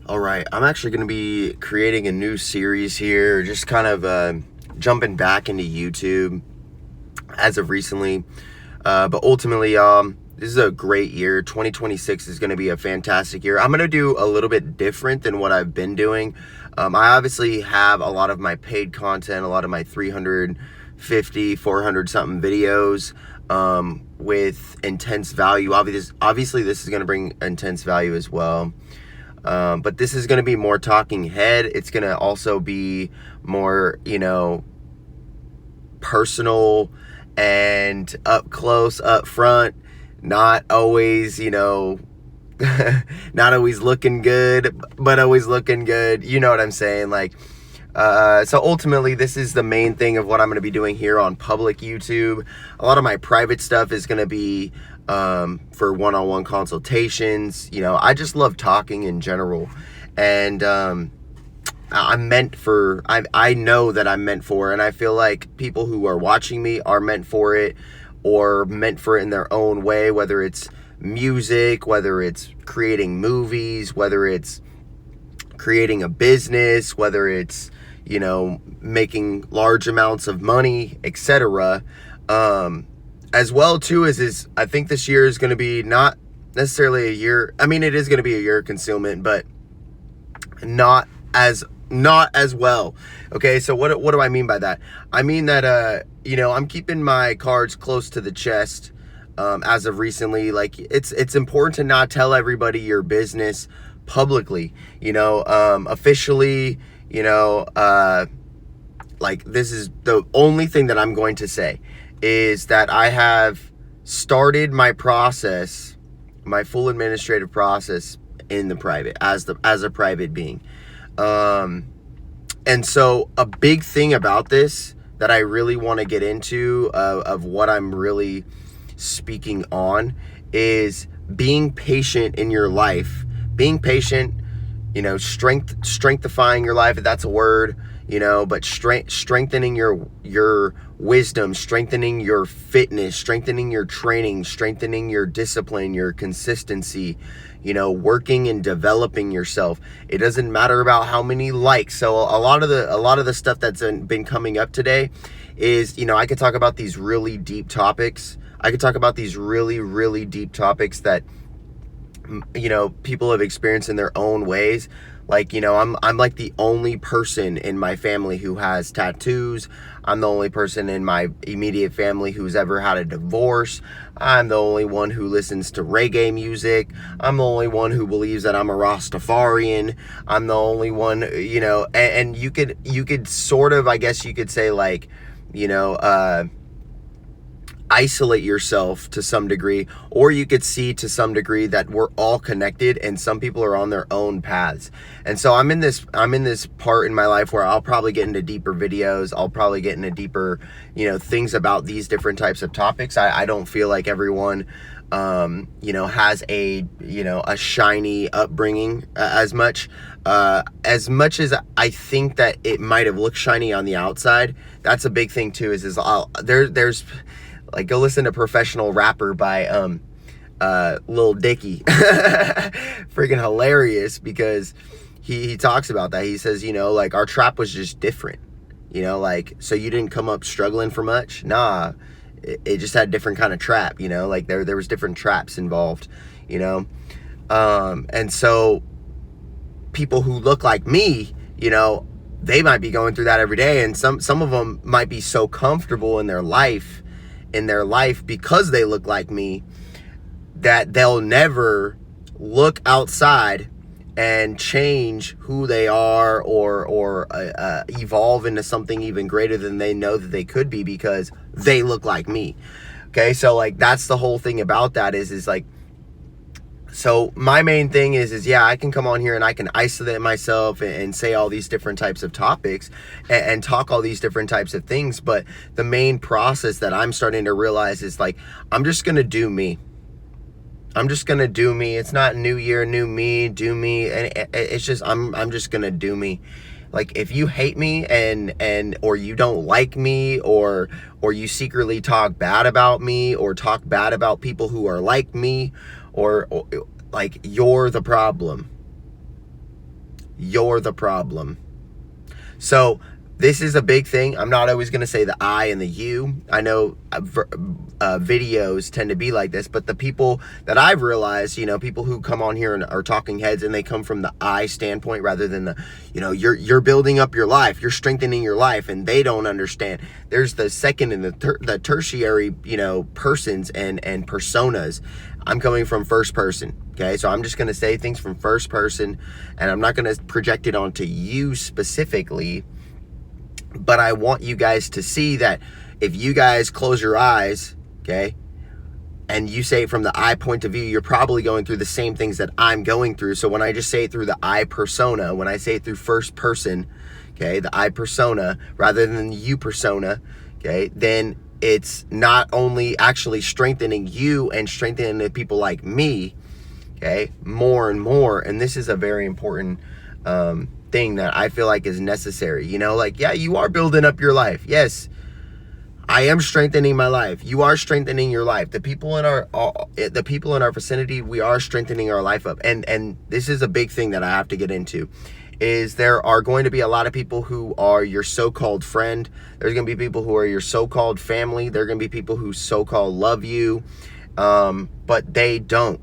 All right, I'm actually going to be creating a new series here, just kind of jumping back into YouTube as of recently. But ultimately, this is a great year. 2026 is going to be a fantastic year. I'm going to do a little bit different than what I've been doing. I obviously have a lot of my paid content, a lot of my 350, 400 something videos with intense value. Obviously, this is going to bring intense value as well. But this is going to be more talking head. It's going to also be more, personal and up close, up front, not always, not always looking good, but always looking good. You know what I'm saying? So ultimately, this is the main thing of what I'm going to be doing here on public YouTube. A lot of my private stuff is going to be for one-on-one consultations. I just love talking in general, and I know that I'm meant for, and I feel like people who are watching me are meant for it, or meant for it in their own way, whether it's music, whether it's creating movies, whether it's creating a business, whether it's making large amounts of money, etc. As well too is I think this year is going to be not necessarily a year. I mean, it is going to be a year of concealment, but not as well. Okay, so what do I mean by that? I mean that I'm keeping my cards close to the chest as of recently. Like, it's important to not tell everybody your business publicly, officially, like, this is the only thing that I'm going to say is that I have started my process, my full administrative process in the private, as a private being. And so a big thing about this that I really want to get into, of what I'm really speaking on, is being patient in your life. Being patient, strengthifying your life, if that's a word, but strengthening your wisdom, strengthening your fitness, strengthening your training, strengthening your discipline, your consistency, working and developing yourself. It doesn't matter about how many likes. So a lot of the stuff that's been coming up today is, I could talk about these really deep topics. I could talk about these really, really deep topics that, people have experienced in their own ways. Like, I'm like the only person in my family who has tattoos. I'm the only person in my immediate family who's ever had a divorce. I'm the only one who listens to reggae music. I'm the only one who believes that I'm a Rastafarian. I'm the only one, and you could sort of, I guess you could say, like, isolate yourself to some degree, or you could see to some degree that we're all connected and some people are on their own paths. And so I'm in this part in my life where I'll probably get into deeper videos. I'll probably get into deeper, things about these different types of topics. I don't feel like everyone, has a shiny upbringing as much as I think that it might have looked shiny on the outside. That's a big thing too, there's like, go listen to Professional Rapper by Lil Dicky. Freaking hilarious, because he talks about that. He says, like, our trap was just different. Like, so you didn't come up struggling for much? Nah, it just had a different kind of trap, like there was different traps involved, and so people who look like me, they might be going through that every day, and some of them might be so comfortable in their life because they look like me, that they'll never look outside and change who they are, or evolve into something even greater than they know that they could be, because they look like me. Okay, so, like, that's the whole thing about that is like, so my main thing is yeah, I can come on here and I can isolate myself and say all these different types of topics and talk all these different types of things. But the main process that I'm starting to realize is, like, I'm just going to do me. I'm just going to do me. It's not new year, new me, do me. And it's just, I'm just going to do me. Like, if you hate me or you don't like me, or you secretly talk bad about me, or talk bad about people who are like me, or like, you're the problem. you're the problem. So this is a big thing. I'm not always going to say the I and the you. I know videos tend to be like this, but the people that I've realized, people who come on here and are talking heads, and they come from the I standpoint rather than the, you're building up your life, you're strengthening your life, and they don't understand. There's the second and the tertiary, persons and personas. I'm coming from first person. Okay, so I'm just going to say things from first person, and I'm not going to project it onto you specifically. But I want you guys to see that if you guys close your eyes, okay, and you say it from the I point of view, you're probably going through the same things that I'm going through. So when I just say it through the I persona, when I say it through first person, okay, the I persona rather than the you persona, okay, then it's not only actually strengthening you and strengthening the people like me, okay, more and more. And this is a very important thing that I feel like is necessary. Yeah, you are building up your life. Yes, I am strengthening my life. You are strengthening your life. The people in our vicinity, we are strengthening our life up. And this is a big thing that I have to get into. Is there are going to be a lot of people who are your so-called friend. There's going to be people who are your so-called family. There are going to be people who so-called love you, but they don't.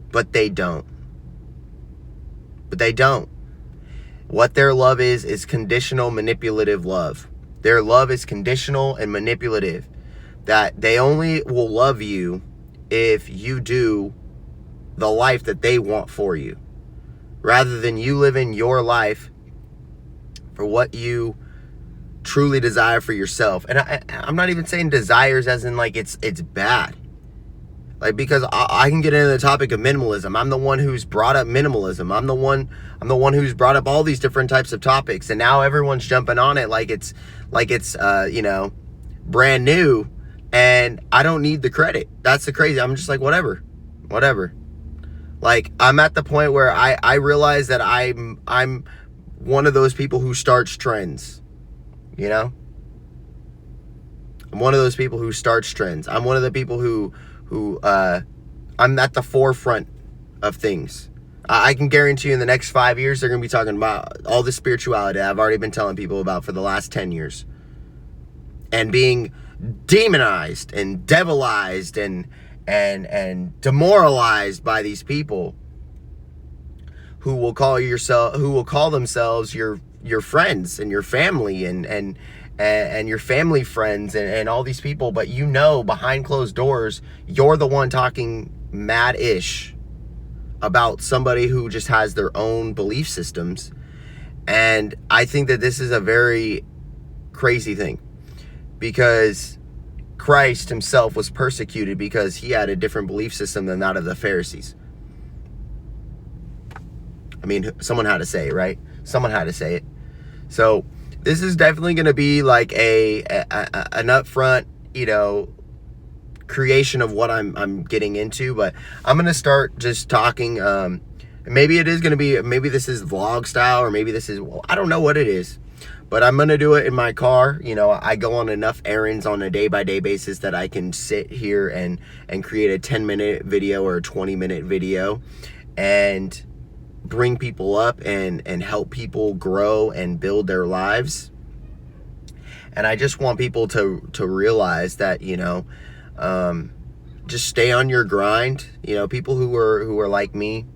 But they don't. What their love is conditional, manipulative love. Their love is conditional and manipulative. That they only will love you if you do the life that they want for you, rather than you living your life for what you truly desire for yourself. And I'm not even saying desires as in like it's bad. Like, because I can get into the topic of minimalism. I'm the one who's brought up minimalism. I'm the one who's brought up all these different types of topics, and now everyone's jumping on it like it's brand new, and I don't need the credit. That's the crazy. I'm just like, whatever. Like, I'm at the point where I realize that I'm one of those people who starts trends. I'm one of those people who starts trends. I'm one of the people who I'm at the forefront of things. I can guarantee you in the next 5 years, they're going to be talking about all the spirituality I've already been telling people about for the last 10 years. And being demonized and devilized and demoralized by these people who will call themselves your friends and your family and your family friends and all these people, but behind closed doors, you're the one talking mad-ish about somebody who just has their own belief systems. And I think that this is a very crazy thing, because Christ himself was persecuted because he had a different belief system than that of the Pharisees. I mean, someone had to say it, right? Someone had to say it. So this is definitely going to be like an upfront, creation of what I'm getting into. But I'm going to start just talking. Maybe it is going to be, maybe this is vlog style, or maybe this is, I don't know what it is. But I'm going to do it in my car. I go on enough errands on a day-by-day basis that I can sit here and create a 10-minute video or a 20-minute video and bring people up and help people grow and build their lives. And I just want people to realize that, just stay on your grind. People who are like me,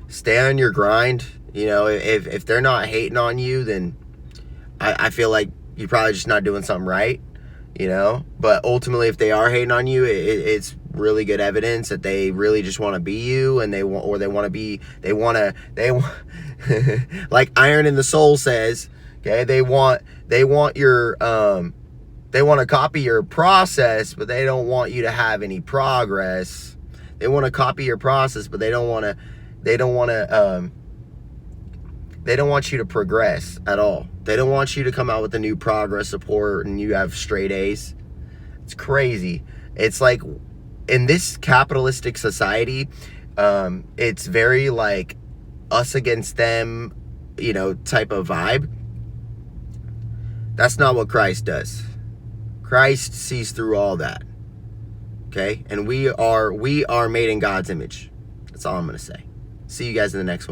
stay on your grind. If they're not hating on you, then I feel like you're probably just not doing something right, but ultimately if they are hating on you, it's really good evidence that they really just want to be you, and they want like Iron in the Soul says, okay, they want your they want to copy your process, but they don't want you to have any progress. They want to copy your process, but they don't want you to progress at all. They don't want you to come out with a new progress report and you have straight A's. It's crazy. It's like, in this capitalistic society, it's very like us against them, type of vibe. That's not what Christ does. Christ sees through all that. Okay? And we are made in God's image. That's all I'm going to say. See you guys in the next one.